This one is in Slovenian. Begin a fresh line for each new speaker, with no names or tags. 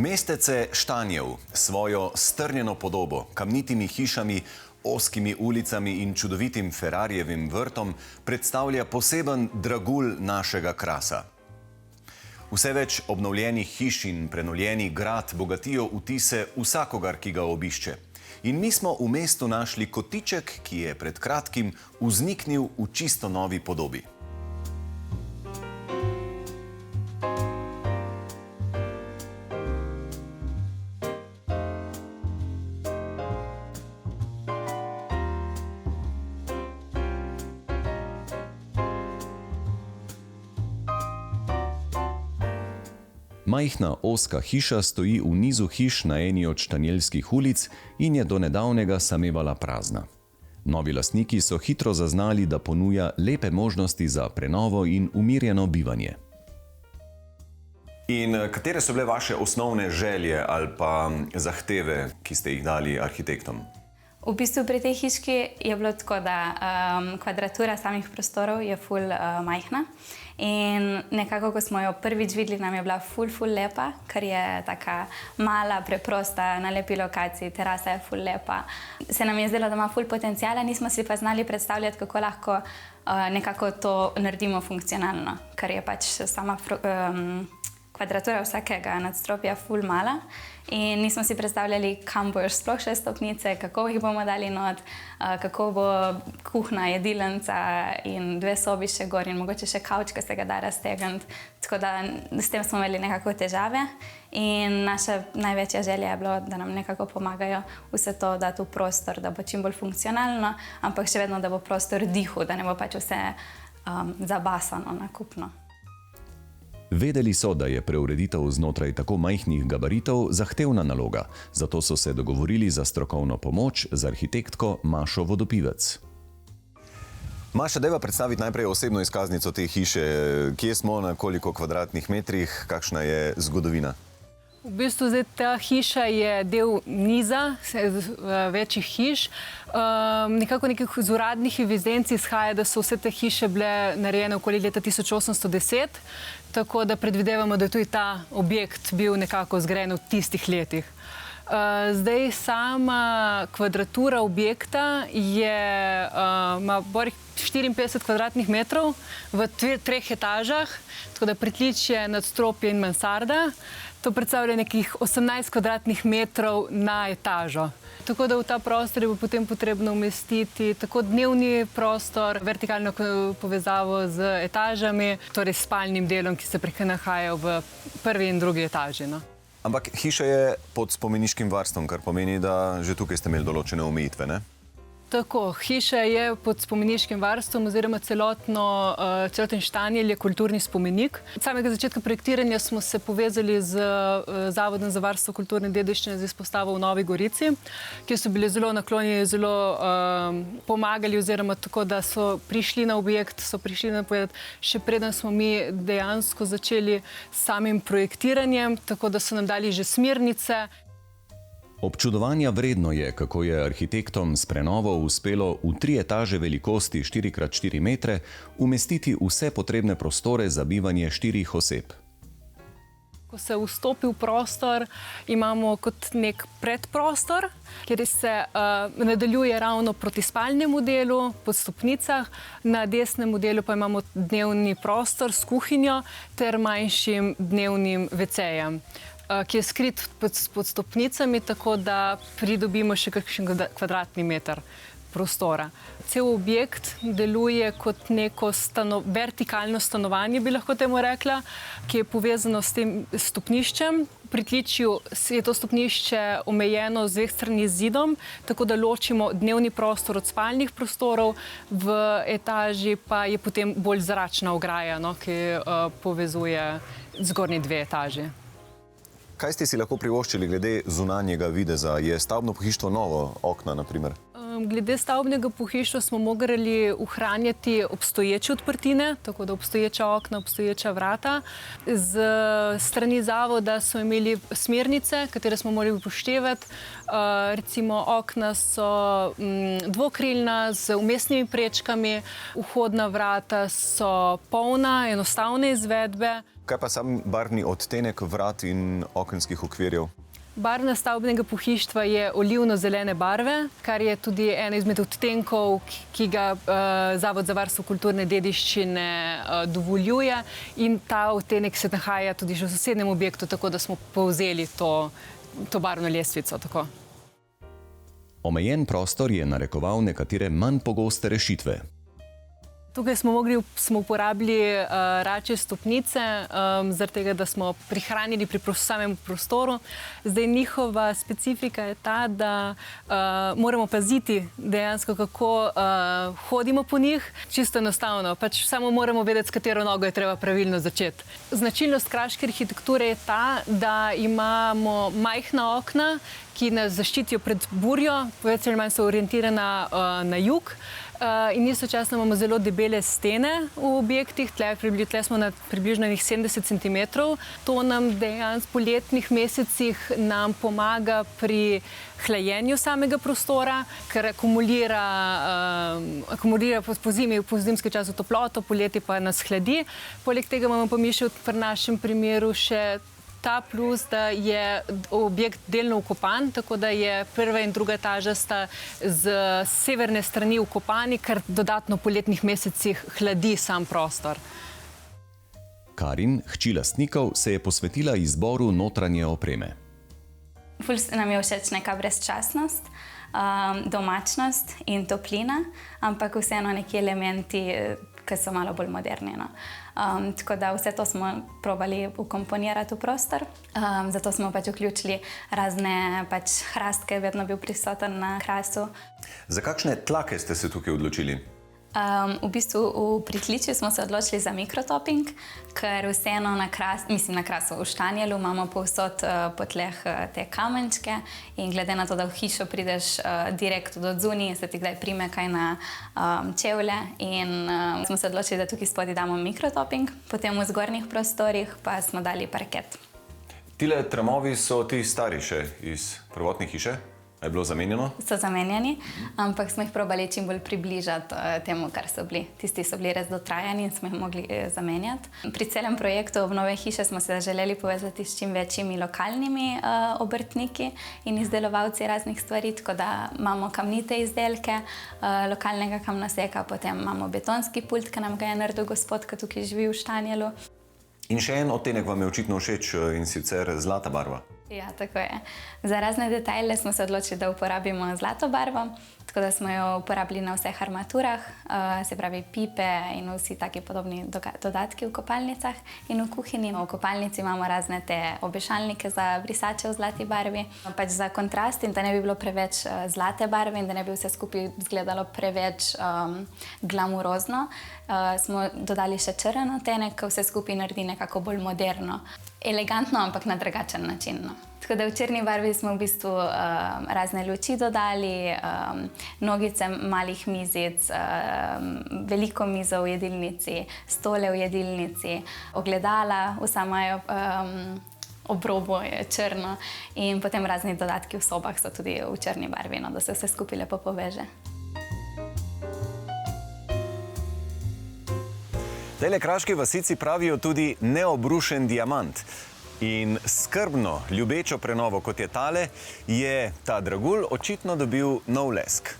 Mestece Štanjev svojo strnjeno podobo, kamnitimi hišami, ozkimi ulicami in čudovitim Ferrarjevim vrtom predstavlja poseben dragulj našega Krasa. Vse več obnovljenih hiš in prenovljeni grad bogatijo vtise vsakogar, ki ga obišče. In mi smo v mestu našli kotiček, ki je pred kratkim vzniknil v čisto novi podobi. Majhna ozka hiša stoji v nizu hiš na eni od štanjeljskih ulic in je do nedavnega samevala prazna. Novi lastniki so hitro zaznali, da ponuja lepe možnosti za prenovo in umirjeno bivanje. In katere so bile vaše osnovne želje ali pa zahteve, ki ste jih dali arhitektom?
V bistvu pri tej hiški je bilo tako, da kvadratura samih prostorov je ful majhna. In nekako, ko smo jo prvič videli, nam je bila ful lepa, ker je taka mala, preprosta, na lepi lokaciji, terasa je ful lepa. Se nam je zdelo, da ima ful potencijala, nismo si pa znali predstavljati, kako lahko nekako to naredimo funkcionalno, ker je pač sama kvadratura vsakega nadstropja ful mala. In nismo si predstavljali, kam bojo sploh še stopnice, kako jih bomo dali not, kako bo kuhna, jedilnica in 2 sobi še gor in mogoče še kavč, ki se ga da raztegniti. Tako da s tem smo imeli nekako težave in naša največja želja je bilo, da nam nekako pomagajo vse to dati v prostor, da bo čim bolj funkcionalno, ampak še vedno, da bo prostor dihal, da ne bo pač vse zabasano nakupno.
Vedeli so, da je preureditev znotraj tako majhnih gabaritov zahtevna naloga, zato so se dogovorili za strokovno pomoč z arhitektko Mašo Vodopivec. Maša, dajva predstaviti najprej osebno izkaznico te hiše. Kje smo, na koliko kvadratnih metrih, kakšna je zgodovina?
V bistvu zdaj ta hiša je del niza večjih hiš. Nekako nekih z uradnih evidenc izhaja, da so vse te hiše bile narejene okoli leta 1810, tako da predvidevamo, da je tudi ta objekt bil nekako zgrajen v tistih letih. Zdaj sama kvadratura objekta ima borih 54 kvadratnih metrov v 3 etažah, tako da pritličje, nadstropje in mansarda. To predstavlja nekih 18 kvadratnih metrov na etažo. Tako da v ta prostor je potem potrebno umestiti tako dnevni prostor, vertikalno povezavo z etažami, torej spalnim delom, ki se nahajajo v 1. in 2. etaži.
Ampak hiša je pod spomeniškim varstvom, kar pomeni, da že tukaj ste imeli določene omejitve, ne?
Tako, hiša je pod spomeniškim varstvom oziroma celoten Štanjelj je kulturni spomenik. Od samega začetka projektiranja smo se povezali z Zavodom za varstvo kulturne dediščine z izpostavo v Novi Gorici, ki so bili zelo naklonjeni, zelo pomagali oziroma tako, da so prišli na objekt, še preden smo mi dejansko začeli s samim projektiranjem, tako da so nam dali že smernice.
Občudovanja vredno je, kako je arhitektom s prenovo uspelo v 3 etaže velikosti 4x4 metre umestiti vse potrebne prostore za bivanje 4 oseb.
Ko se vstopi v prostor, imamo kot nek predprostor, kjer se nadaljuje ravno proti spalnemu delu, po stopnicah. Na desnem delu pa imamo dnevni prostor s kuhinjo ter manjšim dnevnim WC-jem, ki je skrit pod stopnicami, tako da pridobimo še kakšen kvadratni meter prostora. Cel objekt deluje kot neko vertikalno stanovanje, bi lahko temu rekla, ki je povezano s tem stopniščem. V pritličju je to stopnišče omejeno z 2 strani z zidom, tako da ločimo dnevni prostor od spalnih prostorov, v etaži pa je potem bolj zračna ograja, ki povezuje zgornji 2 etaži.
Kaj ste si lahko privoščili glede zunanjega videza? Je stavbno pohištvo novo, okna, na primer?
Glede stavbnega pohištva smo morali ohranjati obstoječe odprtine, tako da obstoječa okna, obstoječa vrata. Z strani zavoda so imeli smernice, katere smo morali upoštevati. Recimo okna so dvokrilna z vmesnimi prečkami, vhodna vrata so polna, enostavne izvedbe.
Kaj pa sam barvni odtenek vrat in okenskih okvirjev?
Barva stavbnega pohištva je olivno-zelene barve, kar je tudi ena izmed odtenkov, ki ga Zavod za varstvo kulturne dediščine dovoljuje. In ta odtenek se nahaja tudi že v sosednjem objektu, tako da smo povzeli to barvno lestvico. Tako.
Omejen prostor je narekoval nekatere manj pogoste rešitve.
Tukaj smo uporabili račje stopnice, zaradi tega, da smo prihranili pri samem prostoru. Zdaj, njihova specifika je ta, da moramo paziti dejansko, kako hodimo po njih. Čisto enostavno, pač samo moramo vedeti, s katero nogo je treba pravilno začeti. Značilnost kraške arhitekture je ta, da imamo majhna okna, ki nas zaščitijo pred burjo, več ali manj so orientirana na jug. In istočasno imamo zelo debele stene v objektih, tle smo na približno 70 cm. To nam dejansko v poletnih mesecih nam pomaga pri hlajenju samega prostora, ker akumulira po zimi, v zimskem času toploto, poleti pa nas hladi. Poleg tega imamo pa mi še pri našem primeru še ta plus, da je objekt delno vkopan, tako da je prva in druga etaža sta z severne strani vkopani, kar dodatno v poletnih mesecih hladi sam prostor.
Karin, hči lastnikov, se je posvetila izboru notranje opreme.
Ful nam je všeč neka brezčasnost, domačnost in toplina, ampak vseeno neki elementi, ki so malo bolj moderni. Tako da vse to smo probali ukomponirati v prostor. Zato smo pač vključili razne hrast, ki je vedno bil prisoten na krasu.
Za kakšne tlake ste se tukaj odločili?
V bistvu v pritličju smo se odločili za mikrotoping, ker vseeno na krasu v Štanjelu imamo povsod po tleh te kamenčke in glede na to, da v hišo prideš direkt od odzunaj, se ti kdaj prime kaj na čevlje in smo se odločili, da tukaj spodaj damo mikrotoping, potem v zgornjih prostorih pa smo dali parket.
Tile tramovi so ti stari še iz prvotne hiše? Je bilo zamenjeno?
So zamenjani, ampak smo jih probali čim bolj približati temu, kar so bili. Tisti so bili res dotrajani in smo jih mogli zamenjati. Pri celem projektu obnove hiše smo se želeli povezati s čim večjimi lokalnimi obrtniki in izdelovalci raznih stvari, tako da imamo kamnite izdelke, lokalnega kamnoseka, potem imamo betonski pult, ki nam ga je naredil gospod, ki tukaj živi v Štanjelu.
In še en odtenek vam je očitno všeč, in sicer zlata barva.
Ja, tako je. Za razne detajle smo se odločili, da uporabimo zlato barvo, tako da smo jo uporabili na vseh armaturah, se pravi pipe in vsi taki podobni dodatki v kopalnicah in v kuhinji. V kopalnici imamo razne te obešalnike za brisače v zlati barvi. Pač za kontrast in da ne bi bilo preveč zlate barve in da ne bi vse skupaj izgledalo preveč glamurozno, smo dodali še črn odtenek, ki vse skupaj naredi nekako bolj moderno. Elegantno, ampak na drugačen način. Tako da v črni barvi smo v bistvu razne luči dodali, nogice malih mizic, veliko mizo v jedilnici, stole v jedilnici, ogledala, vsa imajo obrobo je črno in potem razni dodatki v sobah so tudi v črni barvi, da se vse skupaj lepo poveže.
Tejle kraški vasici pravijo tudi neobrušen diamant. In skrbno, ljubečo prenovo, kot je tale, je ta dragulj očitno dobil nov lesk.